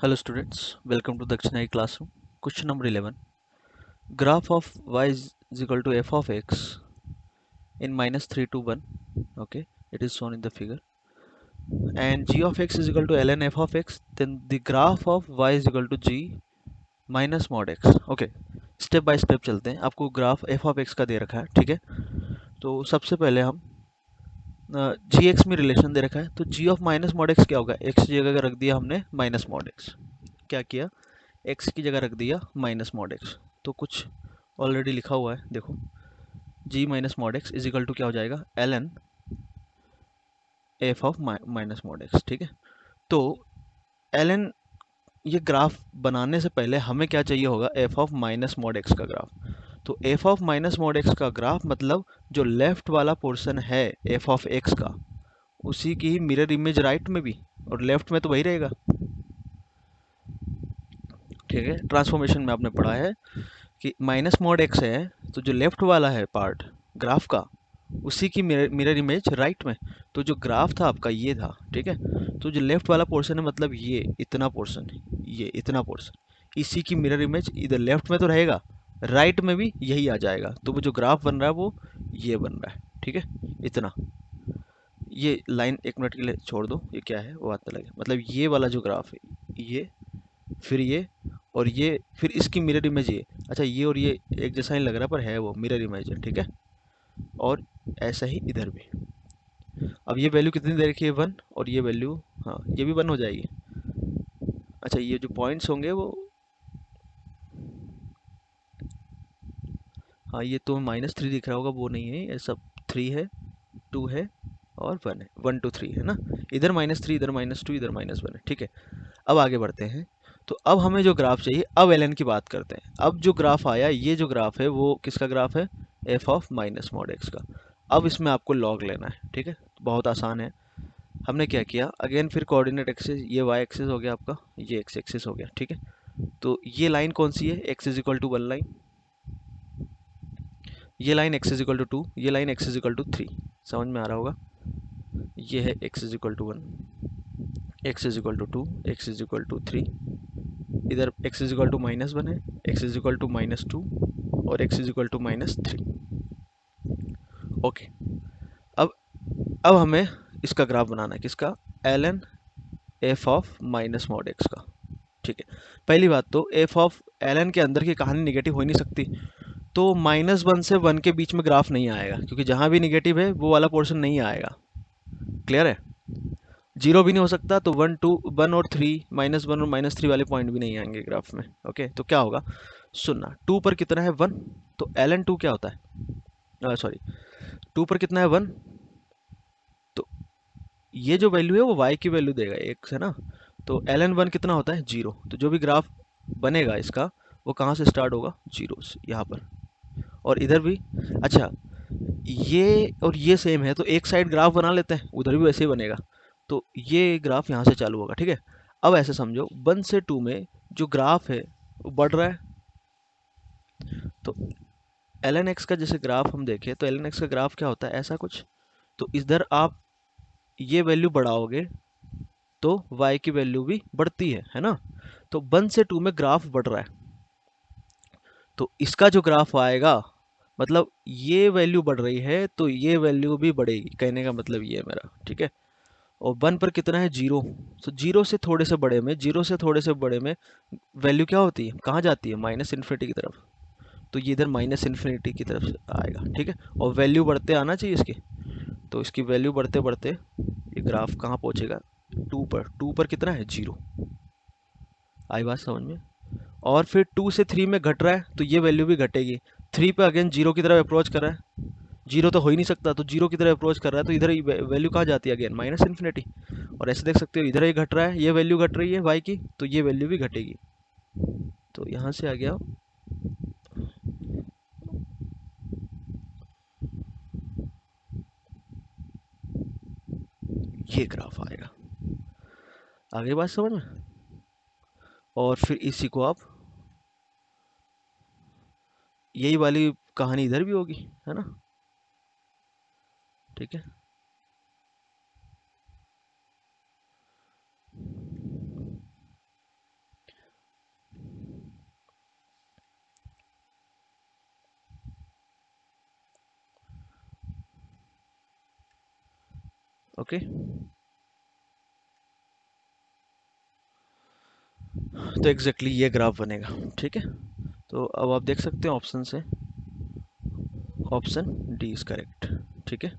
Hello students, welcome to Dakshinai classroom. Question number 11. Graph of y is equal to f of x in minus 3 to 1. Okay, it is shown in the figure. And g of x is equal to ln f of x. Then the graph of y is equal to g minus mod x. Okay, step by step चलते हैं. आपको graph f of x का दे रखा है, ठीक है. तो सबसे पहले हम जी एक्स में रिलेशन दे रखा है, तो जी ऑफ माइनस मॉड एक्स क्या होगा. एक्स की जगह रख दिया हमने माइनस मॉड एक्स. क्या किया, एक्स की जगह रख दिया माइनस मॉड एक्स. तो कुछ ऑलरेडी लिखा हुआ है, देखो. G minus mod x is equal to क्या हो जाएगा, L N F of minus mod x. ठीक है. तो एल एन, ये ग्राफ बनाने से पहले हमें क्या चाहिए होगा, F of minus mod x का ग्राफ. तो F of minus mod x का ग्राफ मतलब जो लेफ्ट वाला पोर्शन है एफ ऑफ एक्स का, उसी की ही मिरर इमेज राइट में भी, और लेफ्ट में तो वही रहेगा. ठीक है. ट्रांसफॉर्मेशन में आपने पढ़ा है कि माइनस मॉड एक्स है, तो जो लेफ्ट वाला है पार्ट ग्राफ का, उसी की मिरर इमेज राइट में. तो जो ग्राफ था आपका ये था, ठीक है. तो जो लेफ्ट वाला पोर्शन है मतलब ये इतना पोर्शन, ये इतना पोर्शन, इसी की मिरर इमेज इधर लेफ्ट में तो रहेगा, राइट में भी यही आ जाएगा. तो वो जो ग्राफ बन रहा है वो ये बन रहा है. ठीक है. इतना, ये लाइन एक मिनट के लिए छोड़ दो, ये क्या है वो बात अलग है. मतलब ये वाला जो ग्राफ है, ये, फिर ये, और ये, फिर इसकी मिरर इमेज ये. अच्छा, ये और ये एक जैसा ही लग रहा है पर है वो मिरर इमेज है. ठीक है. और ऐसा ही इधर भी. अब ये वैल्यू कितनी दे रखी है, 1, और ये वैल्यू, हाँ ये भी 1 हो जाएगी. अच्छा, ये जो पॉइंट्स होंगे वो, हाँ ये तो -3 दिख रहा होगा, वो नहीं है, ये सब 3 है, 2 है, और 1 है. 1 2 3 है ना. इधर -3, इधर -2, इधर -1 है. ठीक है. अब आगे बढ़ते हैं. तो अब हमें जो ग्राफ चाहिए, अब एल एन की बात करते हैं. अब जो ग्राफ आया, ये जो ग्राफ है वो किसका ग्राफ है, F of minus mod x का. अब इसमें आपको लॉग लेना है. ठीक है. बहुत आसान है. हमने क्या किया, अगेन फिर कोऑर्डिनेट एक्सिस, ये वाई एक्सिस हो गया आपका, ये एक्स एक्सिस हो गया. ठीक है. तो ये लाइन कौन सी है, x is equal to 1 line, ये line x is equal to 2, ये line x is equal to 3. समझ में आ रहा होगा. ये है x is equal to 1, x is equal to 2, x is equal to 3. इधर x इज इक्वल टू -1 है, x इज इक्वल टू -2, और x is equal to -3. Okay. अब अब हमें इसका ग्राफ बनाना है, किसका, L N F of minus mod x का. ठीक है. पहली बात तो एफ ऑफ एल एन के अंदर की कहानी निगेटिव हो नहीं सकती. तो -1 से 1 के बीच में ग्राफ नहीं आएगा, क्योंकि जहां भी निगेटिव है वो वाला पोर्शन नहीं आएगा. क्लियर है. जीरो भी नहीं हो सकता, तो 1 और 3, -1 और -3 वाले पॉइंट भी नहीं आएंगे ग्राफ में. ओके. तो क्या होगा, सुनना, 2 पर कितना है, 1. तो एल एन 2 क्या होता है, सॉरी, 2 पर कितना है, 1. तो ये जो वैल्यू है वो y की वैल्यू देगा, एक है ना. तो एल एन 1 कितना होता है, 0. तो जो भी ग्राफ बनेगा इसका, वो कहाँ से स्टार्ट होगा, 0 से, यहाँ पर. और इधर भी. अच्छा, ये और ये सेम है, तो एक साइड ग्राफ बना लेते हैं, उधर भी वैसे ही बनेगा. तो ये ग्राफ यहाँ से चालू होगा. ठीक है. अब ऐसे समझो, 1 से 2 में जो ग्राफ है वो बढ़ रहा है. तो एल एन एक्स का जैसे ग्राफ हम देखें, तो एल एन एक्स का ग्राफ क्या होता है, ऐसा कुछ. तो इधर आप ये वैल्यू बढ़ाओगे तो y की वैल्यू भी बढ़ती है ना. तो 1 से 2 में ग्राफ बढ़ रहा है, तो इसका जो ग्राफ आएगा, मतलब ये वैल्यू बढ़ रही है तो ये वैल्यू भी बढ़ेगी, कहने का मतलब ये है मेरा. ठीक है. और 1 पर कितना है, 0. तो 0 से थोड़े से बड़े में, 0 से थोड़े से बड़े में वैल्यू क्या होती है, कहाँ जाती है, माइनस इन्फिनिटी की तरफ. तो ये इधर माइनस इन्फिनिटी की तरफ से आएगा. ठीक है. और वैल्यू बढ़ते आना चाहिए इसकी. तो इसकी वैल्यू बढ़ते बढ़ते ये ग्राफ कहाँ पहुंचेगा, 2 पर. 2 पर कितना है, 0. आई बात समझ में. और फिर 2 से 3 में घट रहा है, तो ये वैल्यू भी घटेगी. 3 पे अगेन 0 की तरफ अप्रोच कर रहा है, 0 तो हो ही नहीं सकता, तो 0 की तरफ अप्रोच कर रहा है, तो इधर वैल्यू कहाँ जाती है, अगेन माइनस इन्फिनिटी. और ऐसे देख सकते हो, इधर ही घट रहा है, ये वैल्यू घट रही है y की, तो ये वैल्यू भी घटेगी. तो यहाँ से आ गया, ये ग्राफ आएगा. आगे बात समझ में. और फिर इसी को आप, यही वाली कहानी इधर भी होगी, है ना. ठीक है. ओके, तो एग्जैक्टली ये ग्राफ बनेगा। ठीक है, तो अब आप देख सकते हैं ऑप्शन से, ऑप्शन डी इज करेक्ट। ठीक है,